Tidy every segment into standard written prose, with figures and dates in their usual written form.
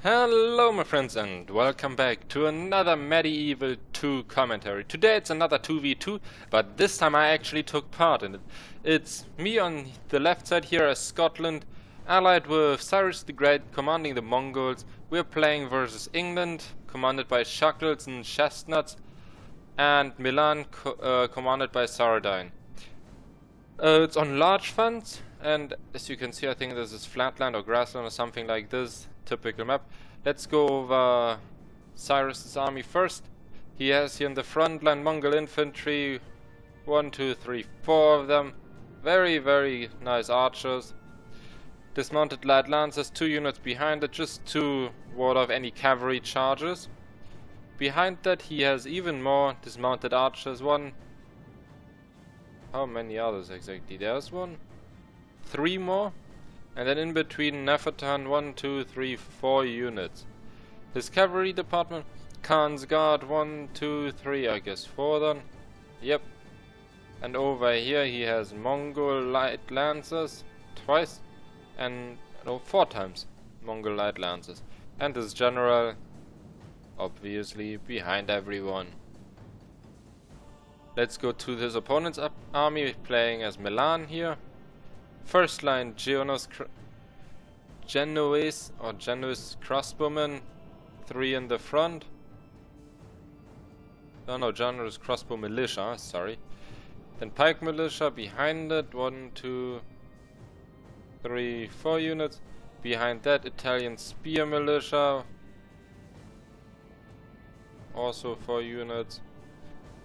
Hello my friends and welcome back to another Medieval 2 commentary. Today it's another 2v2, but this time I actually took part in it. It's me on the left side here as Scotland, allied with Cyrus the Great commanding the Mongols. We're playing versus England, commanded by Shackles and Chestnuts, and Milan, commanded by Saradine. It's on large funds, and as you can see, I think this is flatland or grassland or something like this. Typical map. Let's go over Cyrus's army first. He has here in the front line Mongol infantry, 1, 2, 3, 4 of them. Very nice archers. Dismounted light lancers, 2 units behind it, just to ward off any cavalry charges. Behind that he has even more dismounted archers. How many others exactly? There's 1, 3 more. And then in between Nefertan, 1, 2, 3, 4 units. His cavalry department, Khan's Guard, 1, 2, 3, I guess 4 then. Yep. And over here he has Mongol light lancers, twice. And, no, 4 times Mongol light lancers. And his general, obviously, behind everyone. Let's go to his opponent's army, playing as Milan here. First line, Genoese crossbowmen, 3 in the front. No, Genoese crossbow militia, sorry. Then pike militia behind it, 1, 2, 3, 4 units. Behind that, Italian spear militia, also 4 units.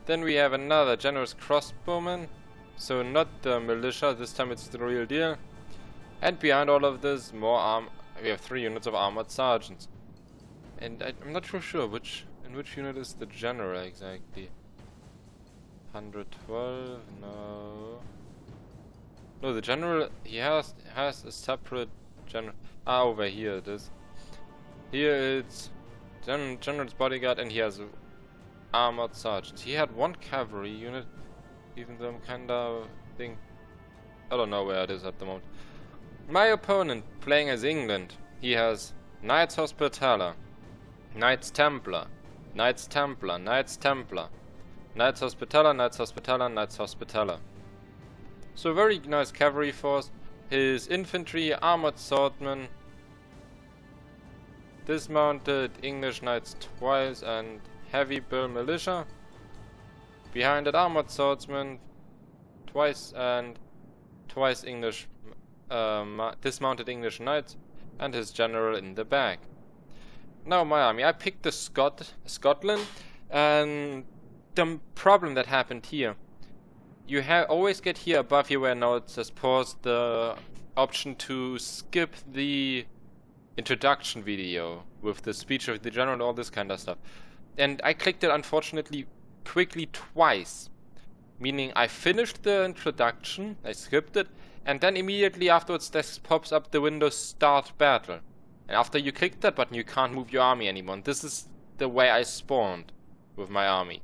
Then we have another Genoese crossbowman. So not the militia, this time it's the real deal. And behind all of this, we have 3 units of armored sergeants. And I'm not sure in which unit is the general exactly. 112, no. No, the general, he has a separate general. Over here it is. Here it's general's bodyguard, and he has armored sergeants. He had 1 cavalry unit. Even though I'm kinda I don't know where it is at the moment. My opponent, playing as England, he has Knights Hospitaller, Knights Templar, Knights Templar, Knights Templar, Knights Hospitaller, Knights Hospitaller, Knights Hospitaller. So very nice cavalry force. His infantry, armored swordmen, dismounted English knights twice, and heavy bill militia. Behind it, armored swordsmen, twice, and twice English, dismounted English knights, and his general in the back. Now my army, I picked the Scotland, and the problem that happened here, you always get here above here where now it says pause, the option to skip the introduction video with the speech of the general and all this kind of stuff. And I clicked it unfortunately quickly twice, meaning I finished the introduction, I skipped it, and then immediately afterwards this pops up the window start battle. And after you click that button you can't move your army anymore. And this is the way I spawned with my army.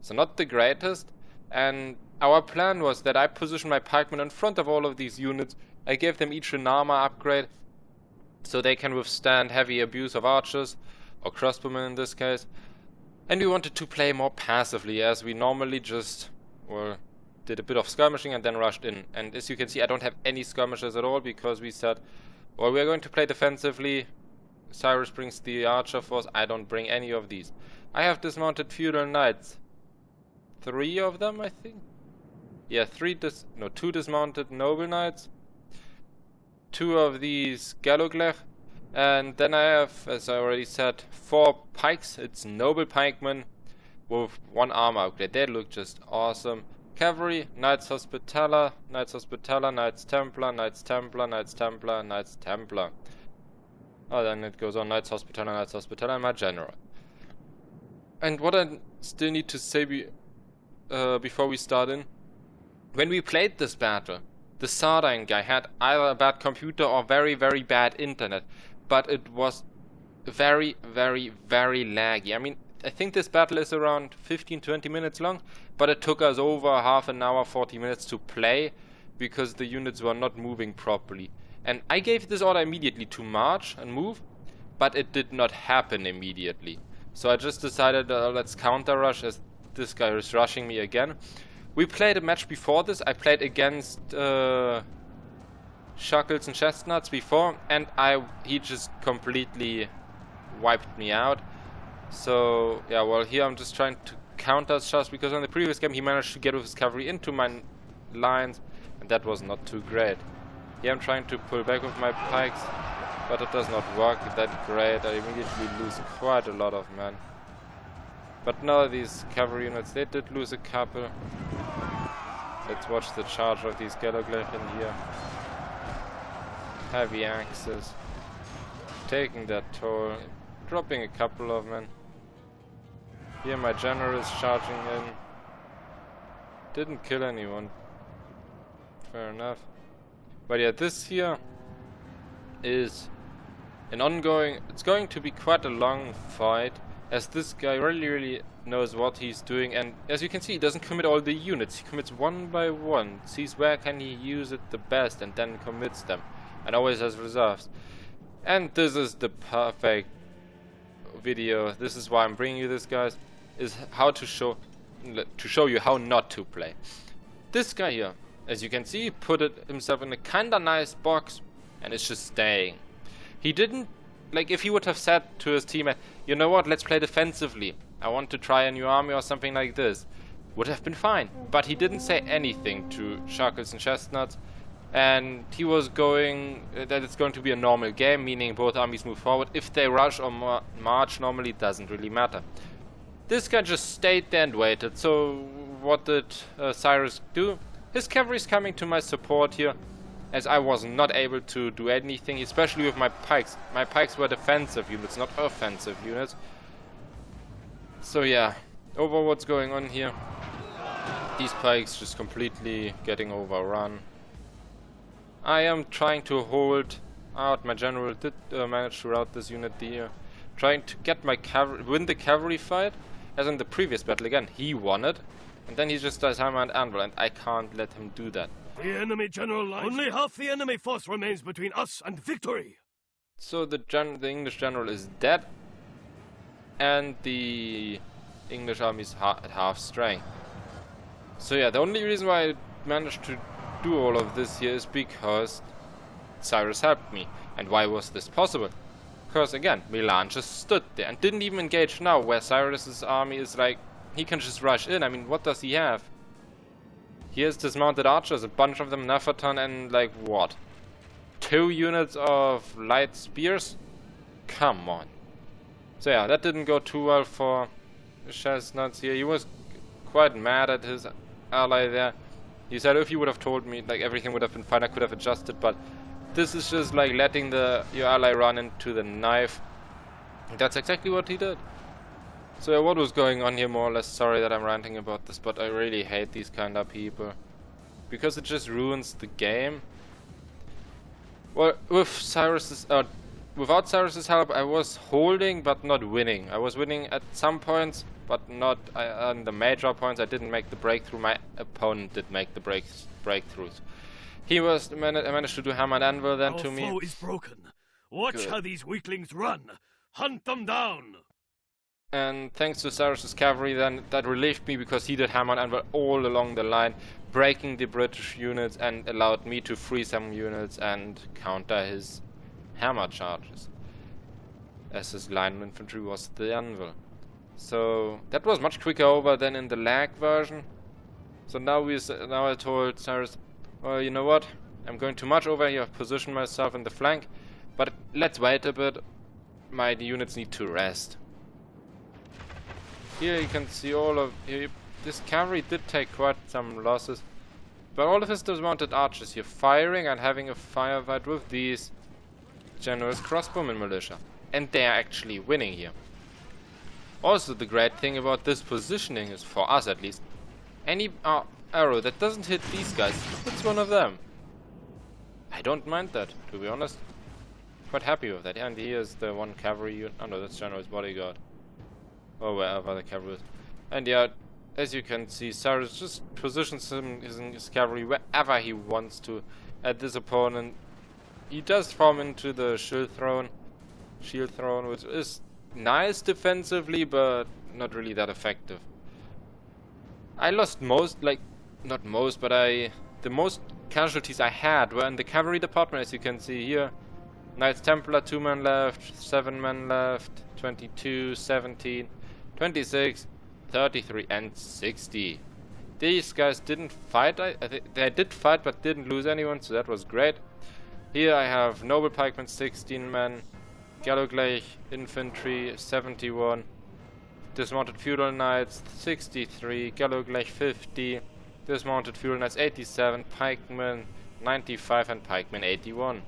So not the greatest, and our plan was that I positioned my pikemen in front of all of these units. I gave them each an armor upgrade so they can withstand heavy abuse of archers, or crossbowmen in this case. And we wanted to play more passively, as we normally just, did a bit of skirmishing and then rushed in. And as you can see, I don't have any skirmishers at all, because we said, well, we're going to play defensively. Cyrus brings the archer force, I don't bring any of these. I have dismounted feudal knights. 3 of them, I think? Yeah, 2 dismounted noble knights. 2 of these Galloglech. And then I have, as I already said, 4 pikes. It's noble pikemen with 1 armor upgrade. They look just awesome. Cavalry, Knights Hospitaller, Knights Hospitaller, Knights Templar, Knights Templar, Knights Templar, Knights Templar. Oh, then it goes on Knights Hospitaller, Knights Hospitaller, and my general. And what I still need to say before we start in, when we played this battle, the Saradine guy had either a bad computer or very bad internet. But it was very laggy. I mean, I think this battle is around 15-20 minutes long, but it took us over half an hour, 40 minutes to play, because the units were not moving properly. And I gave this order immediately to march and move, but it did not happen immediately. So I just decided let's counter rush as this guy is rushing me again. We played a match before this. I played against Shuckles and Chestnuts before, and he just completely wiped me out. So yeah, well, here I'm just trying to counter just because on the previous game he managed to get with his cavalry into my lines, and that was not too great. Here I'm trying to pull back with my pikes, but it does not work that great. I immediately lose quite a lot of men. But now these cavalry units, they did lose a couple. Let's watch the charge of these Galoglyph in here. Heavy axes. Taking that toll. Dropping a couple of men. Here my general is charging in. Didn't kill anyone. Fair enough. But yeah, this here is an ongoing... It's going to be quite a long fight, as this guy really knows what he's doing, and as you can see, he doesn't commit all the units. He commits one by one, sees where can he use it the best, and then commits them, and always has reserves. And this is the perfect video. This is why I'm bringing you this, guys, is how to show you how not to play. This guy here, as you can see, put himself in a kinda nice box, and it's just staying. He didn't, like, if he would have said to his teammate, you know what, let's play defensively, I want to try a new army or something like this, would have been fine. But he didn't say anything to Shuckles and Chestnuts, and he was going that it's going to be a normal game, meaning both armies move forward. If they rush or march normally, it doesn't really matter. This guy just stayed there and waited. So what did Cyrus do? His cavalry is coming to my support here, as I was not able to do anything, especially with my pikes. My pikes were defensive units, not offensive units. So yeah, over what's going on here. These pikes just completely getting overrun. I am trying to hold out. My general did manage to rout this unit here. Trying to get my cavalry, win the cavalry fight, as in the previous battle again. He won it, and then he just does hammer and anvil, and I can't let him do that. The enemy general lies. Only half the enemy force remains between us and victory. So the English general is dead, and the English army is at half strength. So yeah, the only reason why I managed to do all of this here is because Cyrus helped me. And why was this possible? Because again, Milan just stood there and didn't even engage now, where Cyrus's army is like, he can just rush in. I mean, what does he have? Here's dismounted archers, a bunch of them, Neferton, and like what? 2 units of light spears? Come on. So yeah, that didn't go too well for Chestnuts here. He was quite mad at his ally there. He said if he would have told me, like, everything would have been fine, I could have adjusted, but this is just like letting your ally run into the knife. That's exactly what he did. So yeah, what was going on here, more or less? Sorry that I'm ranting about this, but I really hate these kind of people, because it just ruins the game. Well, with without Cyrus's help, I was holding but not winning. I was winning at some points, but not on the major points. I didn't make the breakthrough. My opponent did make the breakthroughs. He managed to do hammer and anvil then to me. Our foe is broken. Watch Good. how these weaklings run. Hunt them down. And thanks to Cyrus's cavalry, then that relieved me, because he did hammer and anvil all along the line, breaking the British units, and allowed me to free some units and counter his hammer charges, as his line infantry was the anvil. So that was much quicker over than in the lag version. So now I told Cyrus, well, you know what? I'm going too much over here. I've positioned myself in the flank, but let's wait a bit. My units need to rest. Here you can see this cavalry did take quite some losses, but all of his dismounted archers here firing and having a firefight with these generous crossbowmen militia, and they are actually winning here. Also, the great thing about this positioning is, for us at least, any arrow that doesn't hit these guys hits one of them. I don't mind that, to be honest. Quite happy with that. And here's the one cavalry unit. Oh no, that's General's bodyguard. Or wherever the cavalry is. And yeah, as you can see, Cyrus just positions his cavalry wherever he wants to at this opponent. He does form into the shield throne, shield thrown, which is nice defensively, but not really that effective. I lost most, like, not most, but the most casualties I had were in the cavalry department, as you can see here. Knights Templar, 2 men left, 7 men left, 22, 17, 26, 33, and 60. These guys didn't fight. They did fight, but didn't lose anyone, so that was great. Here I have Noble Pikemen, 16 men, Gallogleich Infantry, 71, Dismounted Feudal Knights, 63, Gallogleich 50, Dismounted Feudal Knights 87, Pikemen 95, and Pikemen 81.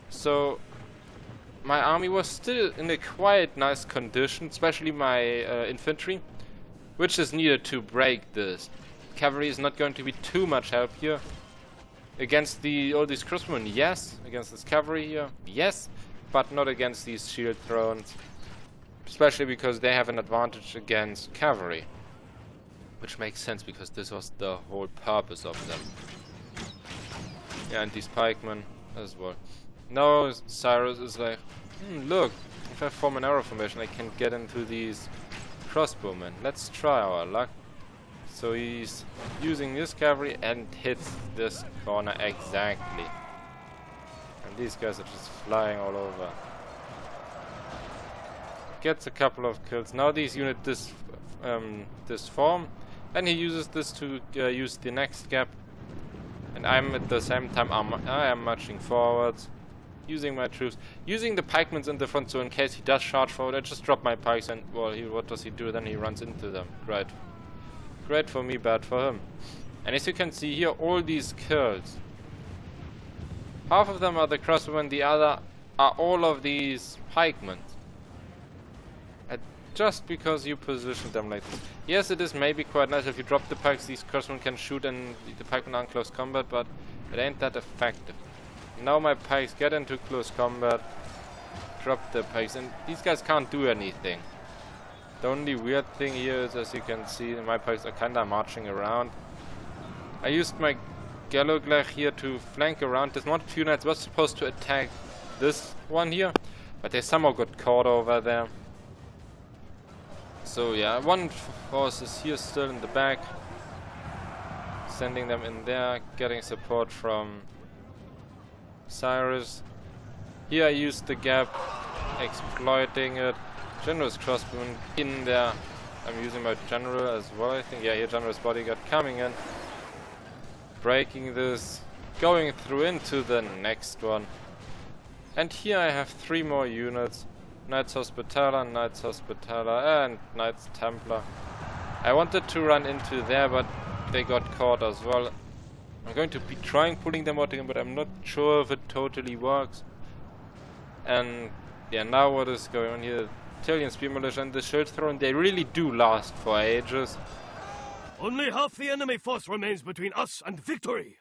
So my army was still in a quite nice condition, especially my infantry, which is needed to break this. Cavalry is not going to be too much help here. Against all these crossbowmen, yes. Against this cavalry here, yes. But not against these shield thrones. Especially because they have an advantage against cavalry. Which makes sense, because this was the whole purpose of them. Yeah, and these pikemen as well. Now Cyrus is like, look, if I form an arrow formation, I can get into these crossbowmen. Let's try our luck. So he's using this cavalry and hits this corner exactly. And these guys are just flying all over. Gets a couple of kills. Now these units disform. Then he uses this to use the next gap. And I'm at the same time, I am marching forwards. Using my troops. Using the pikemen in the front, so in case he does charge forward, I just drop my pikes and, well, what does he do? Then he runs into them. Great. Great for me, bad for him. And as you can see here, all these kills. Half of them are the crossbowmen, the other are all of these pikemen. Just because you positioned them like this. Yes, it is maybe quite nice if you drop the pikes, these crossbowmen can shoot and the pikemen are in close combat, but it ain't that effective. Now my pikes get into close combat, drop the pikes, and these guys can't do anything. The only weird thing here is, as you can see, my pikes are kinda marching around. I used my Gallogleich here to flank around. This Dismounted Feudal Knights was supposed to attack this one here, but they somehow got caught over there. So yeah, one force is here still in the back, sending them in there, getting support from Cyrus. Here I used the gap, exploiting it. General's crossbowman in there. I'm using my general as well, I think. Yeah, here General's bodyguard coming in. Breaking this. Going through into the next one. And here I have 3 more units. Knights Hospitaller, and Knights Templar. I wanted to run into there, but they got caught as well. I'm going to be trying pulling them out again, but I'm not sure if it totally works. And yeah, now what is going on here? Italian Spear Militia and the Shield Throne, they really do last for ages. Only half the enemy force remains between us and victory.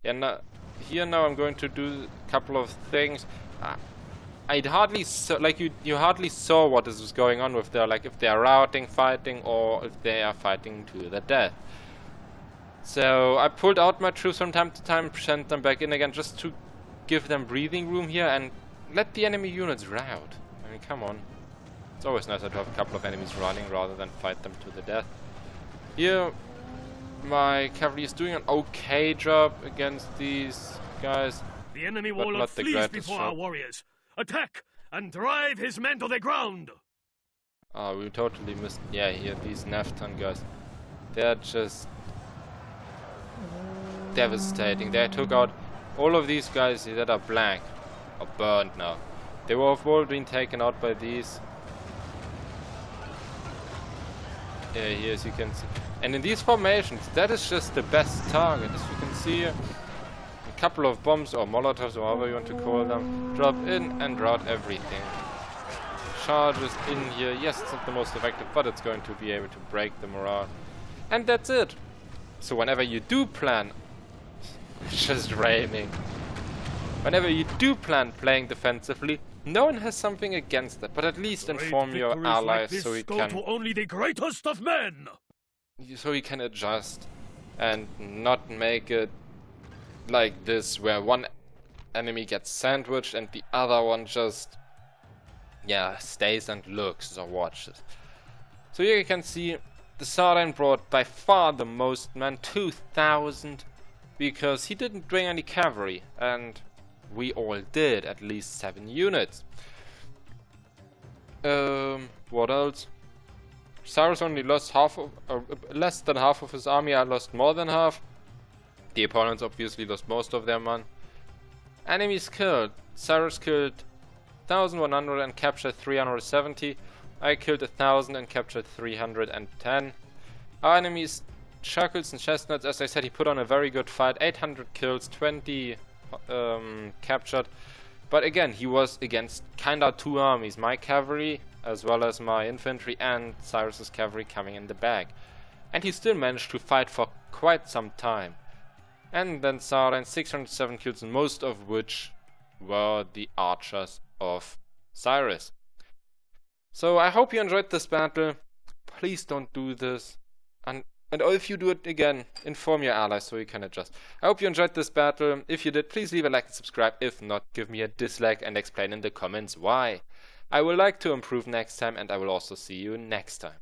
Yeah, now I'm going to do a couple of things. I'd hardly saw, like you hardly saw what is going on with their, like if they are routing, fighting, or if they are fighting to the death. So I pulled out my troops from time to time, sent them back in again, just to give them breathing room here and let the enemy units rout. I mean, come on. It's always nicer to have a couple of enemies running rather than fight them to the death. Here, my cavalry is doing an okay job against these guys. The enemy warlord flees before our warriors. Attack and drive his men to the ground. Oh, we totally missed. Yeah, here these Naftan guys. They're just devastating. They took out all of these guys that are blank or burned now. They were all being taken out by these. Yeah, here as you can see. And in these formations, that is just the best target. As you can see, a couple of bombs or molotovs, or however you want to call them, drop in and rout everything. Charges in here. Yes, it's not the most effective, but it's going to be able to break the morale. And that's it. So whenever you do plan, it's just raining. Whenever you do plan playing defensively, no one has something against that, but at least inform your allies like so we can to only the greatest of men. So we can adjust and not make it like this, where one enemy gets sandwiched and the other one just, yeah, stays and looks or watches. So here you can see the Saladin brought by far the most men, 2,000, because he didn't bring any cavalry, and we all did, at least 7 units. What else? Cyrus only lost less than half of his army. I lost more than half. The opponents obviously lost most of their men. Enemies killed. Cyrus killed 1,100 and captured 370. I killed 1,000 and captured 310. Our enemies, Shackles and Chestnuts, as I said, he put on a very good fight. 800 kills, 20 captured. But again, he was against kinda 2 armies. My cavalry, as well as my infantry, and Cyrus's cavalry coming in the back. And he still managed to fight for quite some time. And then Saladin, 607 kills, most of which were the archers of Cyrus. So I hope you enjoyed this battle. Please don't do this. And if you do it again, inform your allies so you can adjust. I hope you enjoyed this battle. If you did, please leave a like and subscribe. If not, give me a dislike and explain in the comments why. I would like to improve next time, and I will also see you next time.